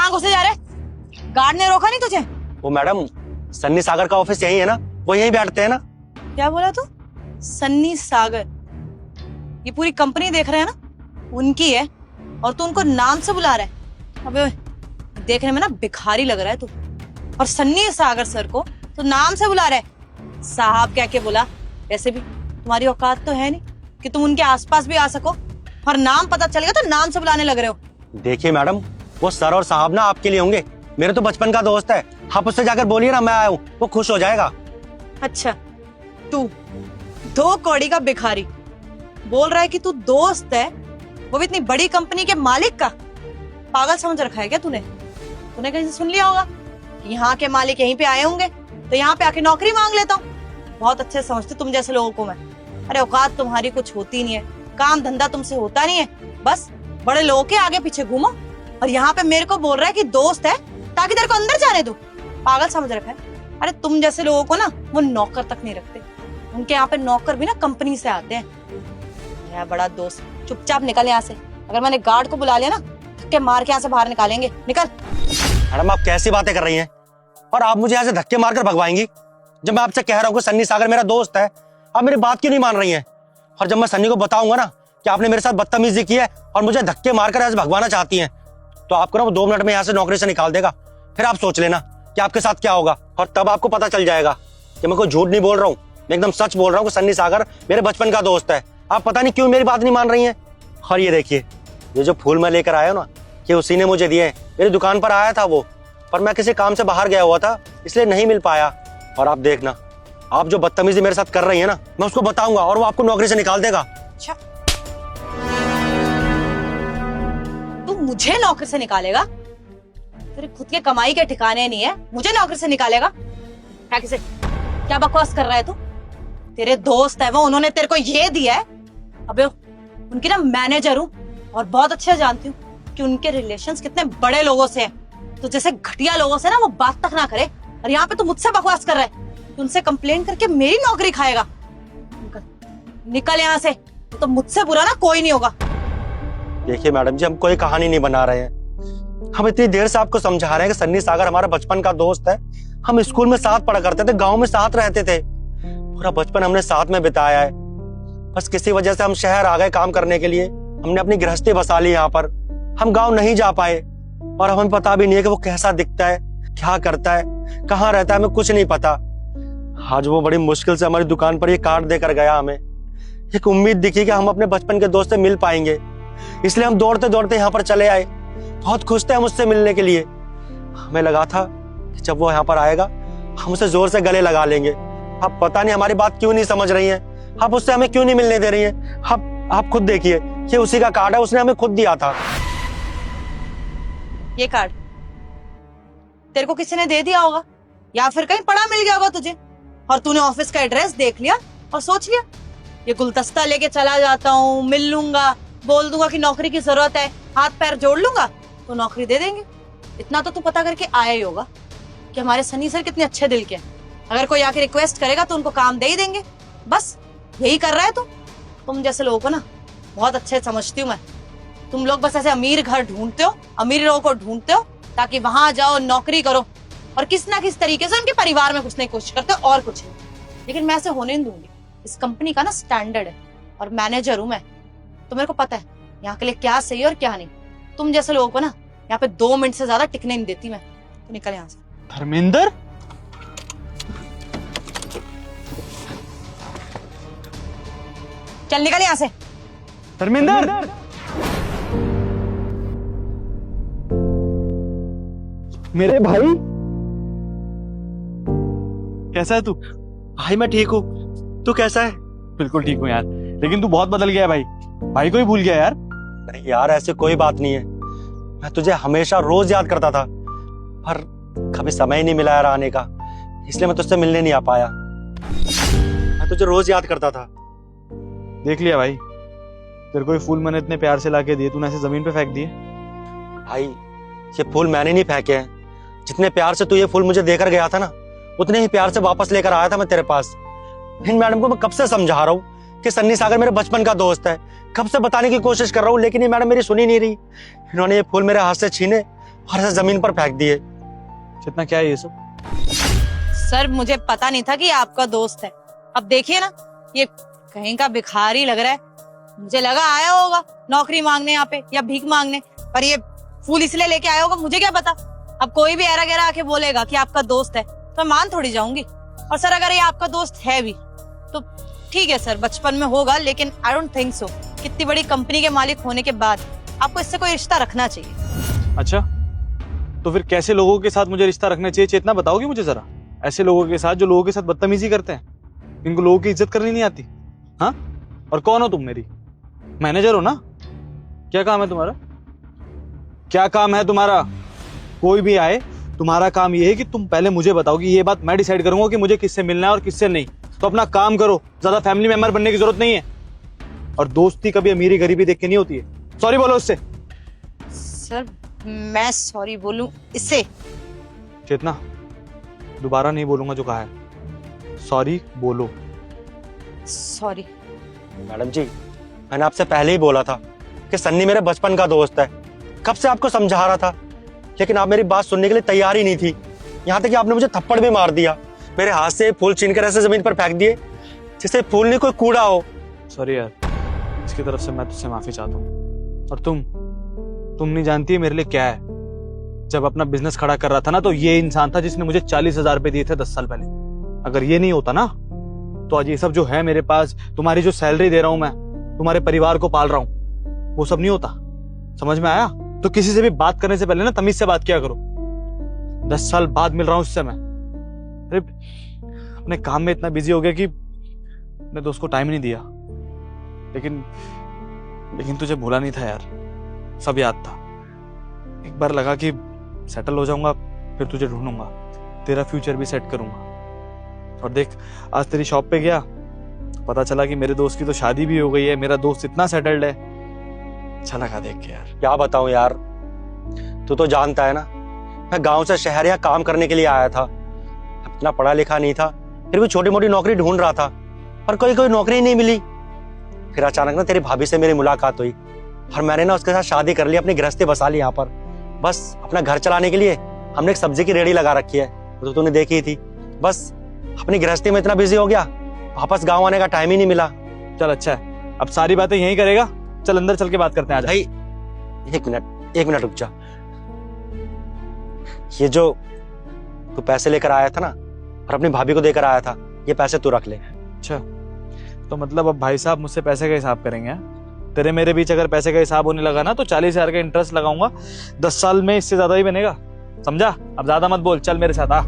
कहाँ घुसे जा रहे? गार्ड ने रोका नहीं तुझे? वो मैडम, सन्नी सागर का ऑफिस यही है ना, वो यहीं बैठते हैं ना। क्या बोला तू? सन्नी सागर? ये पूरी कंपनी देख रहे हैं ना, उनकी है, और तू उनको नाम से बुला रहा है? अबे देखने में ना भिखारी लग रहा है तू, और सन्नी सागर सर को तो नाम से बुला रहा है। साहब क्या के बुला, वैसे भी तुम्हारी औकात तो है नहीं कि तुम उनके आसपास भी आ सको, और नाम पता चलेगा तो नाम से बुलाने लग रहे हो। देखिए मैडम, वो सर और साहब ना आपके लिए होंगे, मेरे तो बचपन का दोस्त है। आप उससे जाकर बोलिए ना मैं आया हूँ, वो खुश हो जाएगा। अच्छा, तू 2 कौड़ी का भिखारी बोल रहा है कि तू दोस्त है, वो भी इतनी बड़ी कंपनी के मालिक का? पागल समझ रखा है क्या तूने? तूने कहीं से सुन लिया होगा कि यहाँ के मालिक यहीं पे आए होंगे, तो यहाँ पे आके नौकरी मांग लेता हूँ। बहुत अच्छे समझते तुम जैसे लोगों को मैं। अरे औकात तुम्हारी कुछ होती नहीं है, काम धंधा तुमसे होता नहीं है, बस बड़े लोगों के आगे पीछे घूमो, और यहाँ पे मेरे को बोल रहा है कि दोस्त है ताकि तेरे को अंदर जाने दूं। पागल समझ रखा है? अरे तुम जैसे लोगों को ना वो नौकर तक नहीं रखते, उनके यहाँ पे नौकर भी ना कंपनी से आते हैं। मेरा बड़ा दोस्त, चुपचाप निकल यहाँ से। अगर मैंने गार्ड को बुला लिया ना, धक्के मार के यहाँ से बाहर निकालेंगे। निकल। मैडम आप कैसी बातें कर रही हैं, और आप मुझे यहाँ से धक्के मारकर भगवाएंगी? जब मैं आपसे कह रहा हूँ कि सन्नी सागर मेरा दोस्त है, आप मेरी बात क्यों नहीं मान रही हैं? और जब मैं सन्नी को बताऊंगा ना कि आपने मेरे साथ बदतमीजी की है और मुझे धक्के मारकर ऐसे भगवाना चाहती हैं, तो आपको ना वो 2 मिनट में यहाँ से नौकरी से निकाल देगा। फिर आप सोच लेना कि आपके साथ क्या होगा, और तब आपको पता चल जाएगा कि मैं कोई झूठ नहीं बोल रहा हूँ, मैं एकदम सच बोल रहा हूँ कि सन्नी सागर मेरे बचपन का दोस्त है। आप पता नहीं क्यों मेरी बात नहीं मान रही हैं। और ये देखिए, ये जो फूल मैं लेकर आया हूँ ना, ये उसी ने मुझे दिए हैं। मेरी दुकान पर आया था वो, पर मैं किसी काम से बाहर गया हुआ था, इसलिए नहीं मिल पाया। और आप देखना, आप जो बदतमीजी मेरे साथ कर रही है ना, मैं उसको बताऊंगा और वो आपको नौकरी से निकाल देगा। अच्छा, तू मुझे नौकरी से निकालेगा? तेरे खुद के कमाई के ठिकाने नहीं है, मुझे नौकरी से निकालेगा? क्या किसे, क्या बकवास कर रहा है तू? तेरे दोस्त है वो, उन्होंने तेरे को ये दिया है। अबे उनकी ना मैनेजर हूँ, और बहुत अच्छे जानती हूँ कि उनके रिलेशंस कितने बड़े लोगों से हैं। तो जैसे घटिया लोगों से ना वो बात तक ना करे, और यहाँ पे तो मुझसे बकवास कर रहा है। उनसे कंप्लेन करके मेरी नौकरी खाएगा? निकल यहाँ से, तो मुझसे बुरा ना कोई नहीं होगा। देखिए मैडम जी, हम कोई कहानी नहीं बना रहे हैं। हम इतनी देर से आपको समझा रहे हैं कि सन्नी सागर हमारा बचपन का दोस्त है। हम स्कूल में साथ पढ़ा करते थे, गांव में साथ रहते थे, पूरा बचपन हमने साथ में बिताया है। बस किसी वजह से हम शहर आ गए काम करने के लिए, हमने अपनी गृहस्थी बसा ली यहाँ पर। हम गाँव नहीं जा पाए, और हमें पता भी नहीं है कि वो कैसा दिखता है, क्या करता है, कहाँ रहता है, हमें कुछ नहीं पता। आज वो बड़ी मुश्किल से हमारी दुकान पर ये कार्ड देकर गया। हमें एक उम्मीद दिखी कि हम अपने बचपन के दोस्त से मिल पाएंगे, इसलिए हम दौड़ते दौड़ते यहाँ पर चले आए। बहुत खुश थे हम उससे मिलने के लिए। हमें लगा था कि जब वो यहाँ पर आएगा हम उसे जोर से गले लगा लेंगे। आप पता नहीं हमारी बात क्यों नहीं समझ रही हैं, आप उससे हमें क्यों नहीं मिलने दे रही हैं। आप खुद देखिए, ये उसी का कार्ड है, उसने हमें खुद दिया था। ये कार्ड तेरे को किसी ने दे दिया होगा, या फिर कहीं पड़ा मिल गया होगा तुझे, और तूने ऑफिस का एड्रेस देख लिया और सोच लिया ये गुलदस्ता लेके चला जाता हूँ, मिल लूंगा, बोल दूंगा कि नौकरी की जरूरत है, हाथ पैर जोड़ लूंगा तो नौकरी दे देंगे। इतना तो तू पता करके आया ही होगा कि हमारे सनी सर कितने अच्छे दिल के हैं। अगर कोई आके रिक्वेस्ट करेगा तो उनको काम दे ही देंगे। बस यही कर रहा है तू। तुम जैसे लोगों को ना बहुत अच्छे समझती हूँ मैं। तुम लोग बस ऐसे अमीर घर ढूंढते हो, अमीर लोगों को ढूंढते हो ताकि वहां जाओ, नौकरी करो, और किस ना किस तरीके से उनके परिवार में घुसने की कोशिश करते हो, और कुछ नहीं। लेकिन मैं ऐसे होने नहीं दूंगी। इस कंपनी का ना स्टैंडर्ड है, और मैनेजर हूं मैं, तो मेरे को पता है यहाँ के लिए क्या सही और क्या नहीं। तुम जैसे लोगों को ना यहाँ पे 2 मिनट से ज्यादा टिकने नहीं देती मैं। तो निकल यहाँ से। धर्मेंद्र, चल निकल यहाँ से। धर्मेंद्र, मेरे भाई, कैसा है तू? भाई मैं ठीक हूँ, तू कैसा है? बिल्कुल ठीक हूँ यार, लेकिन तू बहुत बदल गया है भाई। भाई को ही भूल गया यार। नहीं यार, ऐसे कोई बात नहीं है। मैं तुझे हमेशा रोज याद करता था, पर कभी समय ही नहीं मिला यार आने का, इसलिए मैं तुझसे मिलने नहीं आ पाया। मैं तुझे रोज याद करता था। देख लिया भाई, तेरे को ये फूल मैंने इतने प्यार से लाके दिए, तूने ऐसे जमीन पे फेंक दिए। भाई ये फूल मैंने नहीं फेंके हैं, जितने प्यार से तू ये फूल मुझे देकर गया था ना, उतने ही प्यार से वापस लेकर आया था मैं तेरे पास। इन मैडम को मैं कब से समझा रहा हूँ कि सन्नी सागर मेरे बचपन का दोस्त है, कब से बताने की कोशिश कर रहा हूँ, लेकिन ये मैडम मेरी सुनी नहीं रही। इन्होंने ये फूल मेरे हाथ से छीने और ऐसे जमीन पर फेंक दिए। चेतना क्या है ये सब? सर मुझे पता नहीं था कि ये आपका दोस्त है। अब देखिए ना, ये कहीं का भिखारी लग रहा है। मुझे लगा आया होगा नौकरी मांगने यहाँ पे या भीख मांगने, पर ये फूल इसलिए लेके आया होगा, मुझे क्या पता। अब कोई भी ऐरा गैरा आके बोलेगा कि आपका दोस्त है तो मैं मान थोड़ी जाऊंगी। और सर अगर ये आपका दोस्त है भी तो ठीक है सर, बचपन में होगा, लेकिन आई डोंट थिंक सो कितनी बड़ी कंपनी के मालिक होने के बाद आपको इससे कोई रिश्ता रखना चाहिए। अच्छा, तो फिर कैसे लोगों के साथ मुझे रिश्ता रखना चाहिए? चेतना बताओगी मुझे जरा। ऐसे लोगों के साथ जो लोगों के साथ बदतमीजी करते हैं, इनको लोगों की इज्जत करनी नहीं आती। हाँ, और कौन हो तुम? मेरी मैनेजर हो ना? क्या काम है तुम्हारा? क्या काम है तुम्हारा? कोई भी आए, तुम्हारा काम ये है कि तुम पहले मुझे बताओ कि ये बात मैं डिसाइड करूंगा कि मुझे किससे मिलना है और किससे नहीं। तो अपना काम करो, ज्यादा फैमिली मेंबर बनने की जरूरत नहीं है। और दोस्ती कभी अमीरी गरीबी देख के नहीं होती है। सॉरी बोलो उससे। सर मैं सॉरी बोलूं इससे? चेतना, दोबारा नहीं बोलूंगा जो कहा है। सॉरी बोलो। सॉरी। मैडम जी, मैंने आपसे पहले ही बोला था कि सन्नी मेरे बचपन का दोस्त है। कब से आपको समझा रहा था, लेकिन आप मेरी बात सुनने के लिए तैयार ही नहीं थी। यहाँ तक कि आपने मुझे थप्पड़ भी मार दिया। मेरे हाथ से फूल छीनकर ऐसे जमीन पर फेंक दिए जैसे फूल नहीं कोई कूड़ा हो। सॉरी यार, इसकी तरफ से मैं तुझसे माफी चाहता हूँ। और तुम नहीं जानती है मेरे लिए क्या है। जब अपना बिजनेस खड़ा कर रहा था ना, तो ये इंसान था जिसने मुझे 40,000 रुपए दिए थे 10 साल पहले। अगर ये नहीं होता ना, तो आज ये सब जो है मेरे पास, तुम्हारी जो सैलरी दे रहा हूं मैं, तुम्हारे परिवार को पाल रहा हूं, वो सब नहीं होता। समझ में आया? तो किसी से भी बात करने से पहले ना तमीज से बात किया करो। 10 साल बाद मिल रहा हूं उससे मैं। अरे अपने काम में इतना बिजी हो गया कि अपने दोस्त को टाइम ही नहीं दिया। लेकिन तुझे भूला नहीं था यार, सब याद था। एक बार लगा कि सेटल हो जाऊंगा, फिर तुझे ढूंढूंगा, तेरा फ्यूचर भी सेट करूंगा। और देख, आज तेरी शॉप पे गया, पता चला कि मेरे दोस्त की तो शादी भी हो गई है। मेरा दोस्त इतना सेटल्ड है, अच्छा लगा देख के यार। क्या बताऊं यार, तू तो जानता है ना, मैं गांव से शहर यहाँ काम करने के लिए आया था। इतना पढ़ा लिखा नहीं था, फिर भी छोटी मोटी नौकरी ढूंढ रहा था, पर कोई नौकरी नहीं मिली। फिर अचानक ना तेरी भाभी से मेरी मुलाकात हुई और मैंने ना उसके साथ शादी कर ली, अपनी गृहस्थी बसा ली यहाँ पर। बस अपना घर चलाने के लिए हमने एक सब्जी की रेहड़ी लगा रखी है, तो तूने देखी ही थी। बस अपनी गृहस्थी में इतना बिजी हो गया, वापस गाँव आने का टाइम ही नहीं मिला। चल अच्छा है, अब सारी बातें यहीं करेगा। चल अंदर चल के बात करते हैं। भाई एक मिनट रुक जा। ये जो तू पैसे लेकर आया था ना और अपनी भाभी को देकर आया था, ये पैसे तू रख ले। अच्छा, तो मतलब अब भाई साहब मुझसे पैसे का हिसाब करेंगे? तेरे मेरे बीच अगर पैसे का हिसाब होने लगा ना, तो 40,000 का इंटरेस्ट लगाऊंगा। 10 साल में इससे ज्यादा ही बनेगा, समझा? अब ज्यादा मत बोल, चल मेरे साथ आ।